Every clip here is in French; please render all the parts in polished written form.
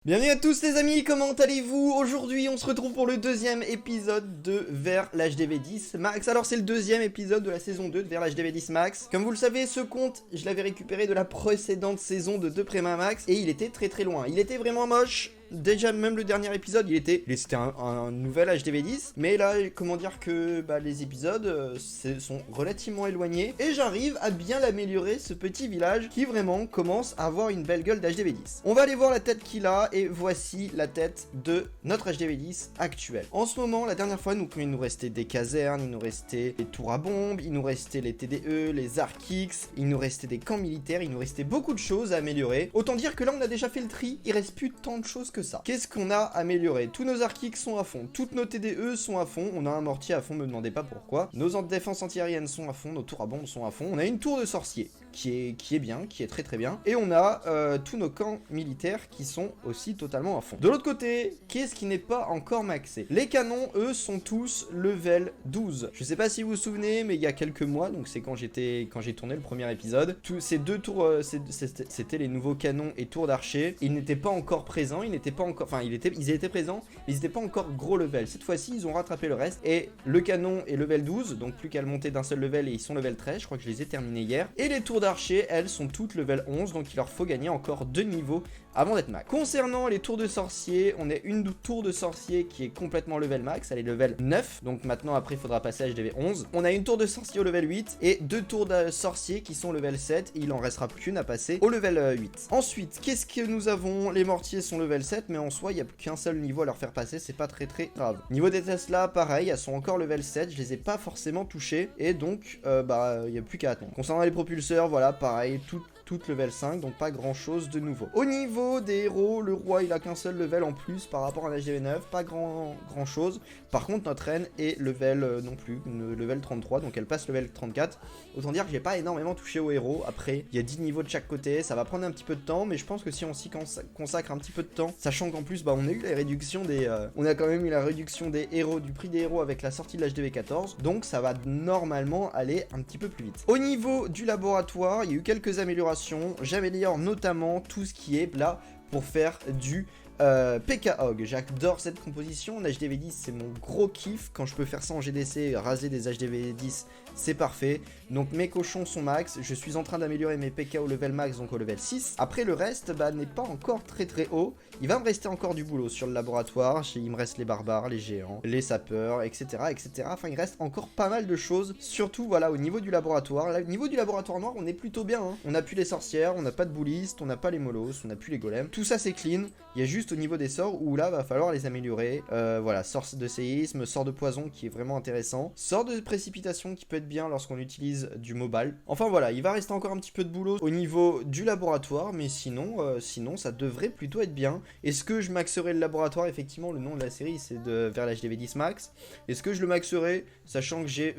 Bienvenue à tous les amis, comment allez-vous? Aujourd'hui on se retrouve pour le deuxième épisode de Vers l'HDV 10 Max. Alors c'est le deuxième épisode de la saison 2 de Vers l'HDV 10 Max. Comme vous le savez, ce compte, je l'avais récupéré de la précédente saison de 2 Préma Max et il était très loin. Il était vraiment moche. Déjà même le dernier épisode c'était un nouvel HDV 10, mais là comment dire que les épisodes sont relativement éloignés et j'arrive à bien l'améliorer, ce petit village qui vraiment commence à avoir une belle gueule d'HDV 10. On va aller voir la tête qu'il a et voici la tête de notre HDV 10 actuel. En ce moment, la dernière fois il nous restait des casernes, il nous restait des tours à bombes, il nous restait les TDE, les ARC-X, il nous restait des camps militaires, il nous restait beaucoup de choses à améliorer. Autant dire que là on a déjà fait le tri, il reste plus tant de choses que ça. Qu'est-ce qu'on a amélioré? Tous nos ARC-X sont à fond, toutes nos TDE sont à fond, on a un mortier à fond, me demandez pas pourquoi. Nos défenses antiaériennes sont à fond, nos tours à bombes sont à fond. On a une tour de sorcier qui est bien, qui est très bien. Et on a tous nos camps militaires qui sont aussi totalement à fond. De l'autre côté, qu'est-ce qui n'est pas encore maxé? Les canons, eux, sont tous level 12. Je sais pas si vous vous souvenez, mais il y a quelques mois, donc c'est quand j'ai tourné le premier épisode, tous ces deux tours, c'était les nouveaux canons et tours d'archer. Ils n'étaient pas encore présents, ils étaient présents, mais ils n'étaient pas encore gros level. Cette fois-ci, ils ont rattrapé le reste. Et le canon est level 12, donc plus qu'à le monter d'un seul level et ils sont level 13. Je crois que je les ai terminés hier. Et les tours d'archer, elles, sont toutes level 11, donc il leur faut gagner encore 2 niveaux avant d'être max. Concernant les tours de sorcier, on a une tour de sorcier qui est complètement level max, elle est level 9, donc maintenant après il faudra passer à HDV 11. On a une tour de sorcier au level 8 et 2 tours de sorcier qui sont level 7 et il en restera plus qu'une à passer au level 8. Ensuite, qu'est-ce que nous avons? Les mortiers sont level 7, mais en soi il n'y a qu'un seul niveau à leur faire passer, c'est pas très grave. Niveau des Tesla, pareil, elles sont encore level 7, je les ai pas forcément touchées et donc il n'y a plus qu'à attendre. Concernant les propulseurs, voilà, pareil, toutes level 5, donc pas grand chose de nouveau. Au niveau des héros, le roi il a qu'un seul level en plus par rapport à un HDV 9, pas grand chose. Par contre notre reine est level non plus, level 33, donc elle passe level 34. Autant dire que j'ai pas énormément touché aux héros. Après il y a 10 niveaux de chaque côté, ça va prendre un petit peu de temps, mais je pense que si on s'y consacre un petit peu de temps, sachant qu'en plus on a eu la réduction des on a quand même eu la réduction des héros, du prix des héros avec la sortie de l'HDV 14, donc ça va normalement aller un petit peu plus vite. Au niveau du laboratoire, il y a eu quelques améliorations. J'améliore notamment tout ce qui est là pour faire du PK Hog. J'adore cette composition. En HDV 10 c'est mon gros kiff. Quand je peux faire ça en GDC, raser des HDV 10, c'est parfait. Donc mes cochons sont max. Je suis en train d'améliorer mes PK au level max, donc au level 6. Après le reste n'est pas encore très haut. Il va me rester encore du boulot sur le laboratoire. Il me reste les barbares, les géants, les sapeurs, etc. Enfin il reste encore pas mal de choses. Surtout voilà au niveau du laboratoire. Là, au niveau du laboratoire noir on est plutôt bien. On n'a plus les sorcières, on n'a pas de boulistes, on n'a pas les molosses, on n'a plus les golems. Tout ça c'est clean. Il y a juste au niveau des sorts où là va falloir les améliorer. Voilà, sort de séisme, sort de poison qui est vraiment intéressant, sort de précipitation qui peut être bien lorsqu'on utilise du mobile. Enfin voilà, il va rester encore un petit peu de boulot au niveau du laboratoire, mais sinon ça devrait plutôt être bien. Est-ce que je maxerai le laboratoire? Effectivement, le nom de la série c'est de Vers l'HDV 10 Max. Est-ce que je le maxerai, sachant que j'ai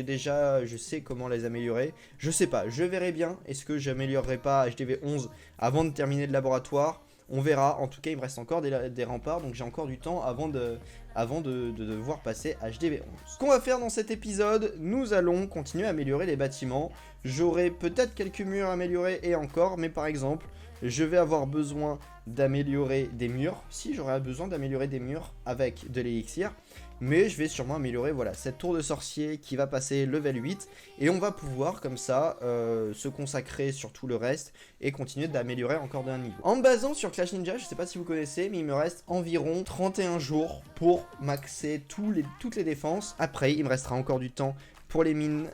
déjà, je sais comment les améliorer? Je sais pas, je verrai bien. Est-ce que j'améliorerai pas HDV 11 avant de terminer le laboratoire? On verra. En tout cas il me reste encore des remparts, donc j'ai encore du temps avant de devoir passer HDV 11. Ce qu'on va faire dans cet épisode, nous allons continuer à améliorer les bâtiments. J'aurai peut-être quelques murs à améliorer et encore, mais par exemple je vais avoir besoin d'améliorer des murs. Si j'aurai besoin d'améliorer des murs avec de l'élixir, mais je vais sûrement améliorer voilà cette tour de sorcier qui va passer level 8 et on va pouvoir comme ça se consacrer sur tout le reste et continuer d'améliorer encore d'un niveau. En me basant sur Clash Ninja, je sais pas si vous connaissez, mais il me reste environ 31 jours pour maxer toutes les défenses. Après il me restera encore du temps pour les mines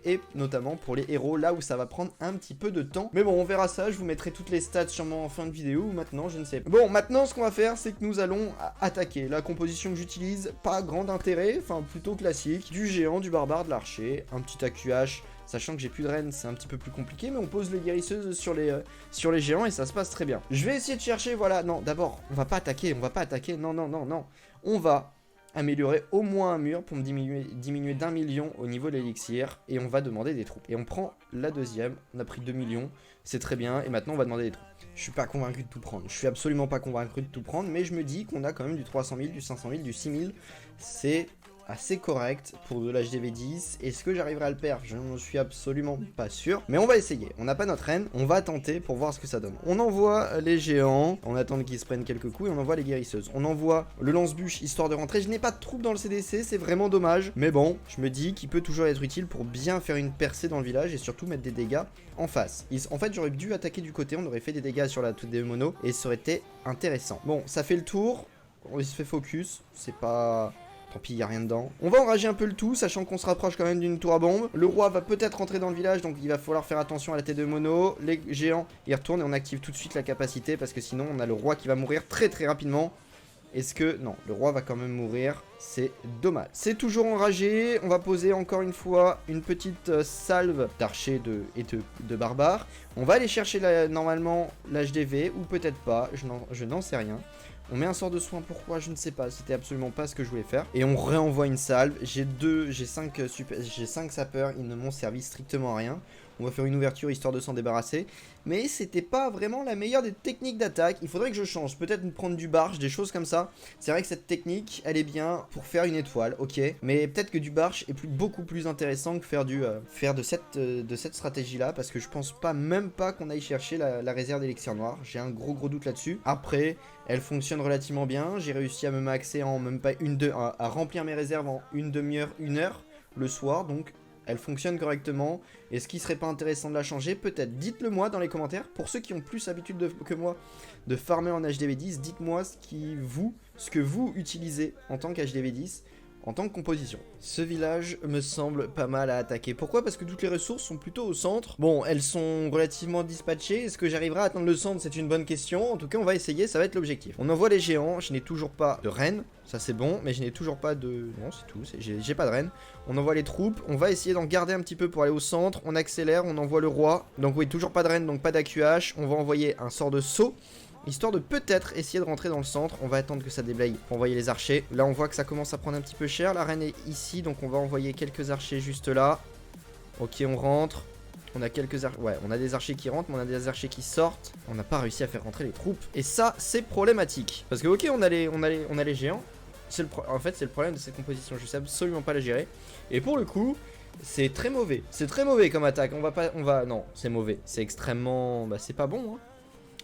et notamment pour les héros, là où ça va prendre un petit peu de temps. Mais bon, on verra ça, je vous mettrai toutes les stats sûrement en fin de vidéo, ou maintenant, je ne sais pas. Bon, maintenant, ce qu'on va faire, c'est que nous allons attaquer. La composition que j'utilise, pas grand intérêt, enfin, plutôt classique. Du géant, du barbare, de l'archer, un petit AQH. Sachant que j'ai plus de reine, c'est un petit peu plus compliqué, mais on pose les guérisseuses sur les géants et ça se passe très bien. Je vais essayer de chercher, voilà, non, d'abord, on va pas attaquer, non. On va améliorer au moins un mur pour me diminuer d'1 million au niveau de l'élixir et on va demander des troupes. Et on prend la deuxième, on a pris 2 millions, c'est très bien et maintenant on va demander des troupes. Je suis pas convaincu de tout prendre, je suis absolument pas convaincu de tout prendre, mais je me dis qu'on a quand même du 300 000, du 500 000, du 6 000, c'est assez correct pour de l'HDV10. Est-ce que j'arriverai à le perdre? Je ne suis absolument pas sûr. Mais on va essayer. On n'a pas notre reine. On va tenter pour voir ce que ça donne. On envoie les géants. On attend qu'ils se prennent quelques coups et on envoie les guérisseuses. On envoie le lance-bûche histoire de rentrer. Je n'ai pas de troupes dans le CDC. C'est vraiment dommage. Mais bon, je me dis qu'il peut toujours être utile pour bien faire une percée dans le village et surtout mettre des dégâts en face. En fait, j'aurais dû attaquer du côté. On aurait fait des dégâts sur la toute des monos et ça aurait été intéressant. Bon, ça fait le tour. On se fait focus. C'est pas... Tant pis, il n'y a rien dedans. On va enrager un peu le tout, sachant qu'on se rapproche quand même d'une tour à bombe. Le roi va peut-être rentrer dans le village, donc il va falloir faire attention à la tête de mono. Les géants, ils retournent et on active tout de suite la capacité, parce que sinon, on a le roi qui va mourir très très rapidement. Est-ce que... Non, le roi va quand même mourir. C'est dommage. C'est toujours enragé. On va poser encore une fois une petite salve d'archers et de barbares. On va aller chercher normalement l'HDV, ou peut-être pas. Je n'en sais rien. On met un sort de soin, pourquoi? Je ne sais pas, c'était absolument pas ce que je voulais faire. Et on réenvoie une salve, j'ai 5 sapeurs, ils ne m'ont servi strictement à rien. On va faire une ouverture histoire de s'en débarrasser. Mais c'était pas vraiment la meilleure des techniques d'attaque. Il faudrait que je change, peut-être prendre du barge, des choses comme ça. C'est vrai que cette technique, elle est bien pour faire une étoile, ok. Mais peut-être que du barge est beaucoup plus intéressant que faire de cette stratégie-là. Parce que je pense même pas qu'on aille chercher la réserve d'élixir noir. J'ai un gros doute là-dessus. Après, elle fonctionne relativement bien. J'ai réussi à me maxer en même pas à remplir mes réserves en une demi-heure, 1 heure le soir. Donc... elle fonctionne correctement. Est-ce qu'il serait pas intéressant de la changer? Peut-être. Dites-le moi dans les commentaires. Pour ceux qui ont plus l'habitude que moi de farmer en HDV10, dites-moi ce que vous utilisez en tant qu'HDV10, en tant que composition. Ce village me semble pas mal à attaquer. Pourquoi? Parce que toutes les ressources sont plutôt au centre. Bon, elles sont relativement dispatchées. Est-ce que j'arriverai à atteindre le centre? C'est une bonne question. En tout cas, on va essayer, ça va être l'objectif. On envoie les géants. Je n'ai toujours pas de reine. Ça, c'est bon. Mais je n'ai toujours pas de... Non, c'est tout. J'ai pas de reine. On envoie les troupes. On va essayer d'en garder un petit peu pour aller au centre. On accélère. On envoie le roi. Donc oui, toujours pas de reine, donc pas d'AQH. On va envoyer un sort de saut, histoire de peut-être essayer de rentrer dans le centre. On va attendre que ça déblaye pour envoyer les archers. Là, on voit que ça commence à prendre un petit peu cher. La reine est ici, donc on va envoyer quelques archers juste là. Ok, on rentre. On a ouais, on a des archers qui rentrent, mais on a des archers qui sortent. On n'a pas réussi à faire rentrer les troupes. Et ça, c'est problématique. Parce que, ok, on a les géants. En fait, c'est le problème de cette composition. Je sais absolument pas la gérer. Et pour le coup... c'est très mauvais. C'est très mauvais comme attaque. Non, c'est mauvais. C'est extrêmement... Bah, c'est pas bon, hein.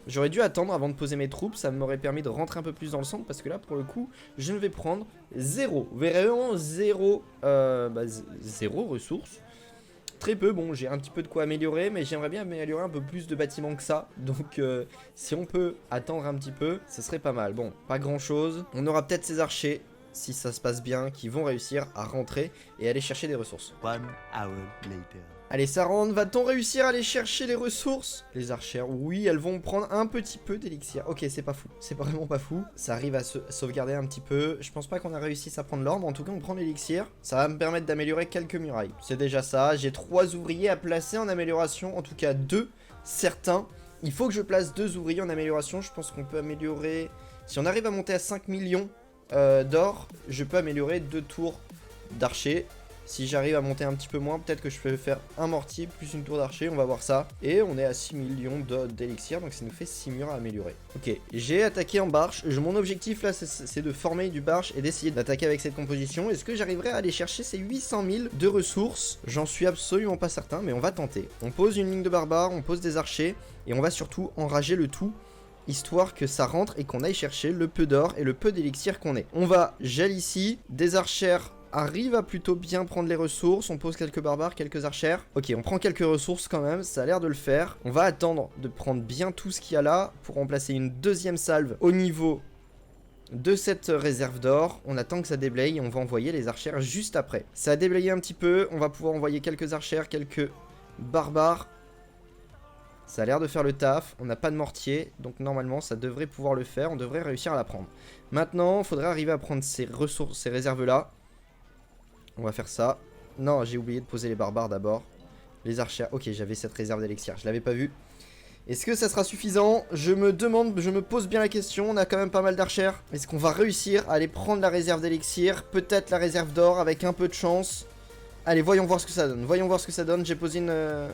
J'aurais dû attendre avant de poser mes troupes, ça m'aurait permis de rentrer un peu plus dans le centre parce que là pour le coup je ne vais prendre vraiment zéro ressources. Très peu, bon j'ai un petit peu de quoi améliorer mais j'aimerais bien améliorer un peu plus de bâtiments que ça. Donc si on peut attendre un petit peu, ce serait pas mal. Bon, pas grand chose, on aura peut-être ces archers, si ça se passe bien, qui vont réussir à rentrer et aller chercher des ressources. 1 hour later. Allez, ça rentre. Va-t-on réussir à aller chercher les ressources? Les archères, oui, elles vont prendre un petit peu d'élixir. Ok, c'est pas fou. C'est vraiment pas fou. Ça arrive à se sauvegarder un petit peu. Je pense pas qu'on a réussi à prendre l'ordre. En tout cas, on prend l'élixir. Ça va me permettre d'améliorer quelques murailles. C'est déjà ça. J'ai 3 ouvriers à placer en amélioration. En tout cas, 2. Certains. Il faut que je place 2 ouvriers en amélioration. Je pense qu'on peut améliorer... Si on arrive à monter à 5 millions d'or, je peux améliorer 2 tours d'archers. Si j'arrive à monter un petit peu moins, peut-être que je peux faire un mortier plus une tour d'archer, on va voir ça. Et on est à 6 millions d'élixir, donc ça nous fait 6 murs à améliorer. Ok, j'ai attaqué en barge. Mon objectif là, c'est de former du barge et d'essayer d'attaquer avec cette composition. Est-ce que j'arriverai à aller chercher ces 800 000 de ressources? J'en suis absolument pas certain, mais on va tenter. On pose une ligne de barbares, on pose des archers, et on va surtout enrager le tout, histoire que ça rentre et qu'on aille chercher le peu d'or et le peu d'élixir qu'on ait. On va gel ici, des archères arrive à plutôt bien prendre les ressources. On pose quelques barbares, quelques archères. Ok, on prend quelques ressources quand même, ça a l'air de le faire. On va attendre de prendre bien tout ce qu'il y a là pour remplacer une deuxième salve au niveau de cette réserve d'or. On attend que ça déblaye et on va envoyer les archères juste après. Ça a déblayé un petit peu, on va pouvoir envoyer quelques archères, quelques barbares. Ça a l'air de faire le taf, on n'a pas de mortier, donc normalement ça devrait pouvoir le faire, on devrait réussir à la prendre. Maintenant, il faudrait arriver à prendre ces ressources, ces réserves là. On va faire ça. Non, j'ai oublié de poser les barbares d'abord. Les archers. Ok, j'avais cette réserve d'élixir. Je l'avais pas vue. Est-ce que ça sera suffisant? Je me pose bien la question. On a quand même pas mal d'archères. Est-ce qu'on va réussir à aller prendre la réserve d'élixir? Peut-être la réserve d'or avec un peu de chance. Allez, voyons voir ce que ça donne. Voyons voir ce que ça donne. J'ai posé une...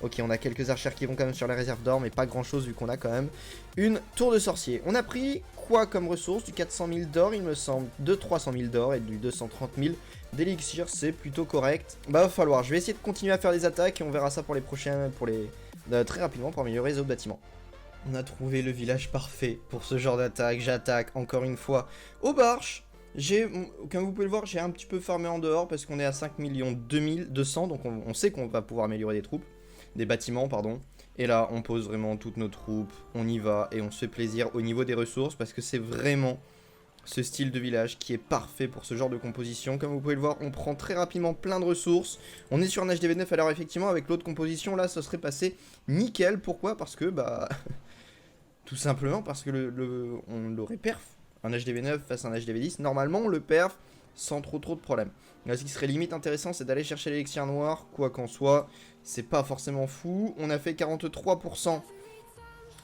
Ok, on a quelques archères qui vont quand même sur la réserve d'or, mais pas grand chose vu qu'on a quand même une tour de sorcier. On a pris quoi comme ressource? Du 400 000 d'or, il me semble, de 300 000 d'or et du 230 000 d'élixir, c'est plutôt correct. Bah va falloir, je vais essayer de continuer à faire des attaques et on verra ça pour les prochains, très rapidement pour améliorer les autres bâtiments. On a trouvé le village parfait pour ce genre d'attaque. J'attaque encore une fois au Barche. Comme vous pouvez le voir, j'ai un petit peu farmé en dehors parce qu'on est à 5 200 donc on sait qu'on va pouvoir améliorer des bâtiments, pardon. Et là, on pose vraiment toutes nos troupes, on y va et on se fait plaisir au niveau des ressources parce que c'est vraiment ce style de village qui est parfait pour ce genre de composition. Comme vous pouvez le voir, on prend très rapidement plein de ressources. On est sur un HDV9, alors effectivement, avec l'autre composition, là, ça serait passé nickel. Pourquoi? Parce que, bah... tout simplement parce que on l'aurait perf. Un HDV9 face à un HDV10, normalement, on le perf sans trop de problèmes. Là, ce qui serait limite intéressant, c'est d'aller chercher l'élixir noir. Quoi qu'en soit, c'est pas forcément fou. On a fait 43%.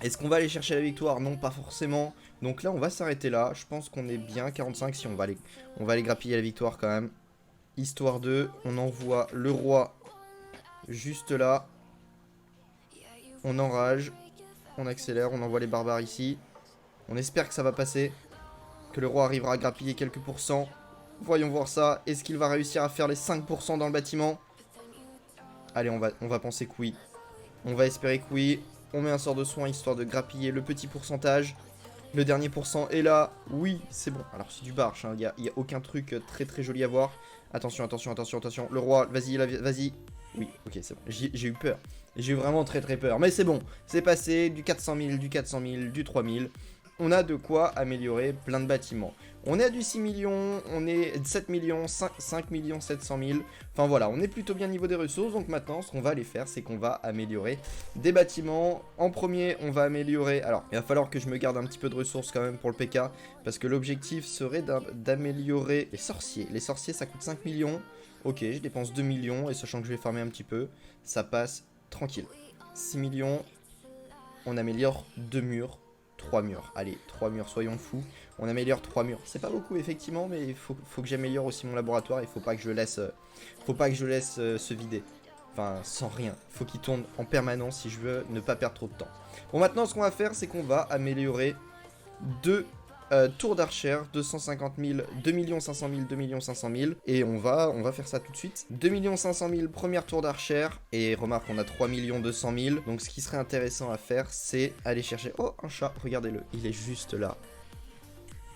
Est-ce qu'on va aller chercher la victoire? Non, pas forcément. Donc là, on va s'arrêter là. Je pense qu'on est bien. 45, si on va aller grappiller la victoire quand même. Histoire de, on envoie le roi juste là. On enrage. On accélère, on envoie les barbares ici. On espère que ça va passer. Que le roi arrivera à grappiller quelques pourcents. Voyons voir ça. Est-ce qu'il va réussir à faire les 5% dans le bâtiment? Allez, on va penser que oui. On va espérer que oui. On met un sort de soin histoire de grappiller le petit pourcentage. Le dernier pourcent est là. Oui, c'est bon. Alors, c'est du barche. Il n'y a aucun truc très joli à voir. Attention, attention, attention, attention. Le roi, vas-y, vas-y. Oui, ok, c'est bon. J'ai eu peur. J'ai eu vraiment très peur. Mais c'est bon. C'est passé du 400 000, du 400 000, du 3 000. On a de quoi améliorer plein de bâtiments. On est à du 6 millions, on est 7 millions, 5 millions 700 000. Enfin voilà, on est plutôt bien au niveau des ressources. Donc maintenant, ce qu'on va aller faire, c'est qu'on va améliorer des bâtiments. En premier, on va améliorer... Alors, il va falloir que je me garde un petit peu de ressources quand même pour le PK. Parce que l'objectif serait d'améliorer les sorciers. Les sorciers, ça coûte 5 millions. Ok, je dépense 2 millions. Et sachant que je vais farmer un petit peu, ça passe tranquille. 6 millions, on améliore 2 murs. 3 murs, allez, 3 murs, soyons fous. On améliore 3 murs. C'est pas beaucoup effectivement, mais il faut que j'améliore aussi mon laboratoire. Il faut pas que je laisse, se vider. Enfin, sans rien. Il faut qu'il tourne en permanence si je veux ne pas perdre trop de temps. Bon, maintenant, ce qu'on va faire, c'est qu'on va améliorer deux tours d'archère, 250 000, 2 500 000, 2 500 000. Et on va faire ça tout de suite. 2 500 000, première tour d'archère. Et remarque, on a 3 200 000. Donc ce qui serait intéressant à faire, c'est aller chercher... Oh, un chat, regardez-le, il est juste là.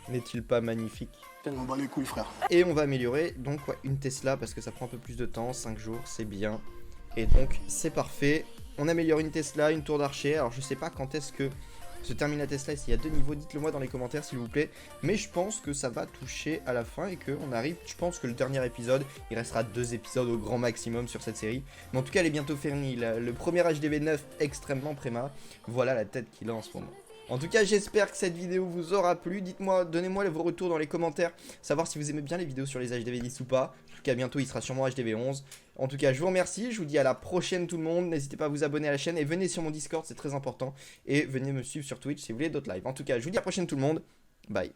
N'est-il pas magnifique? Tellement bas les couilles, frère. Et on va améliorer, donc ouais, une Tesla, parce que ça prend un peu plus de temps, 5 jours, c'est bien. Et donc, c'est parfait. On améliore une Tesla, une tour d'archer. Alors, je sais pas quand est-ce que se termine la Tesla, s'il y a 2 niveaux, dites-le moi dans les commentaires s'il vous plaît. Mais je pense que ça va toucher à la fin et qu'on arrive, je pense que le dernier épisode, il restera 2 épisodes au grand maximum sur cette série. Mais en tout cas, elle est bientôt finie. Le premier HDV9 extrêmement préma. Voilà la tête qu'il a en ce moment. En tout cas, j'espère que cette vidéo vous aura plu. Dites-moi, donnez-moi vos retours dans les commentaires, savoir si vous aimez bien les vidéos sur les HDV10 ou pas. En tout cas, bientôt, il sera sûrement HDV11. En tout cas, je vous remercie. Je vous dis à la prochaine tout le monde. N'hésitez pas à vous abonner à la chaîne et venez sur mon Discord, c'est très important. Et venez me suivre sur Twitch si vous voulez d'autres lives. En tout cas, je vous dis à la prochaine tout le monde. Bye.